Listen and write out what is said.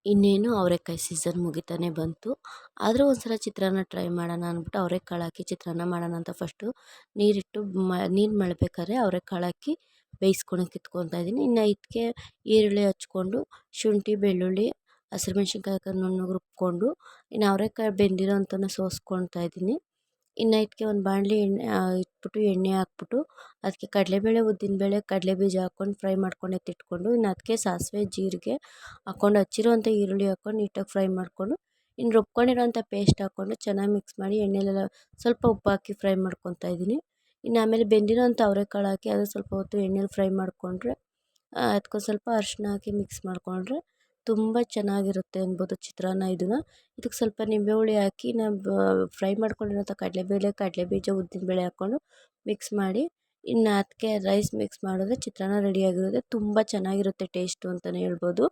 ಇನ್ನೇನು ಅವರೆಕಾಯಿ ಸೀಸನ್ ಮುಗಿತಾನೆ ಬಂತು. ಆದರೂ ಒಂದ್ಸಲ ಚಿತ್ರಾನ್ನ ಟ್ರೈ ಮಾಡೋಣ ಅಂದ್ಬಿಟ್ಟು ಅವರೆಕಾಳು ಹಾಕಿ ಚಿತ್ರಾನ್ನ ಮಾಡೋಣ ಅಂತ ಫಸ್ಟು ನೀರಿಟ್ಟು ನೀರು ಮಳ್ಬೇಕಾದ್ರೆ ಅವರೆಕಾಳು ಹಾಕಿ ಬೇಯಿಸ್ಕೊಳಕ್ಕೆ ಇಟ್ಕೊತಾ ಇದ್ದೀನಿ. ಇನ್ನು ಇದಕ್ಕೆ ಈರುಳ್ಳಿ ಹಚ್ಕೊಂಡು ಶುಂಠಿ ಬೆಳ್ಳುಳ್ಳಿ ಹಸಿಮೆಣ್ಸಿನ್ಕಾಯಿ ಹಾಕಿ ನುಣ್ಣಗೆ ರುಬ್ಕೊಂಡು ಇನ್ನು ಅವರೆಕಾಯಿ ಬೆಂದಿರೋ ಅಂಥನ್ನ ಸೋಸ್ಕೊಳ್ತಾ ಇದ್ದೀನಿ. ಇನ್ನು ಇದಕ್ಕೆ ಒಂದು ಬಾಣಲಿ ಎಣ್ಣೆ ಇಟ್ಬಿಟ್ಟು ಎಣ್ಣೆ ಹಾಕ್ಬಿಟ್ಟು ಅದಕ್ಕೆ ಕಡಲೆಬೇಳೆ ಉದ್ದಿನಬೇಳೆ ಕಡಲೆಬೀಜ ಹಾಕ್ಕೊಂಡು ಫ್ರೈ ಮಾಡ್ಕೊಂಡು ಎತ್ತಿಟ್ಕೊಂಡು ಇನ್ನು ಅದಕ್ಕೆ ಸಾಸಿವೆ ಜೀರಿಗೆ ಹಾಕ್ಕೊಂಡು ಹಚ್ಚಿರೋಂಥ ಈರುಳ್ಳಿ ಹಾಕ್ಕೊಂಡು ನೀಟಾಗಿ ಫ್ರೈ ಮಾಡಿಕೊಂಡು ಇನ್ನು ರುಬ್ಕೊಂಡಿರೋಂಥ ಪೇಸ್ಟ್ ಹಾಕ್ಕೊಂಡು ಚೆನ್ನಾಗಿ ಮಿಕ್ಸ್ ಮಾಡಿ ಎಣ್ಣೆಲೆಲ್ಲ ಸ್ವಲ್ಪ ಉಪ್ಪು ಹಾಕಿ ಫ್ರೈ ಮಾಡ್ಕೊತಾ ಇದ್ದೀನಿ. ಇನ್ನು ಆಮೇಲೆ ಬೆಂದಿರೋಂಥ ಅವರೆಕಾಳು ಹಾಕಿ ಅದು ಸ್ವಲ್ಪ ಹೊತ್ತು ಎಣ್ಣೆಲಿ ಫ್ರೈ ಮಾಡಿಕೊಂಡ್ರೆ ಅದಕ್ಕೊಂದು ಸ್ವಲ್ಪ ಅರಿಶಿನ ಹಾಕಿ ಮಿಕ್ಸ್ ಮಾಡಿಕೊಂಡ್ರೆ ತುಂಬ ಚೆನ್ನಾಗಿರುತ್ತೆ ಅನ್ಬೋದು ಚಿತ್ರಾನ್ನ. ಇದಕ್ಕೆ ಸ್ವಲ್ಪ ನಿಂಬೆ ಹುಳಿ ಹಾಕಿ ಫ್ರೈ ಮಾಡ್ಕೊಂಡಿರೋಂಥ ಕಡಲೆಬೇಳೆ ಕಡಲೆಬೀಜ ಉದ್ದಿನಬೇಳೆ ಹಾಕ್ಕೊಂಡು ಮಿಕ್ಸ್ ಮಾಡಿ ಇನ್ನು ಅದಕ್ಕೆ ರೈಸ್ ಮಿಕ್ಸ್ ಮಾಡಿದ್ರೆ ಚಿತ್ರಾನ್ನ ರೆಡಿಯಾಗಿರುತ್ತೆ. ತುಂಬ ಚೆನ್ನಾಗಿರುತ್ತೆ ಟೇಸ್ಟು ಅಂತಲೇ ಹೇಳ್ಬೋದು.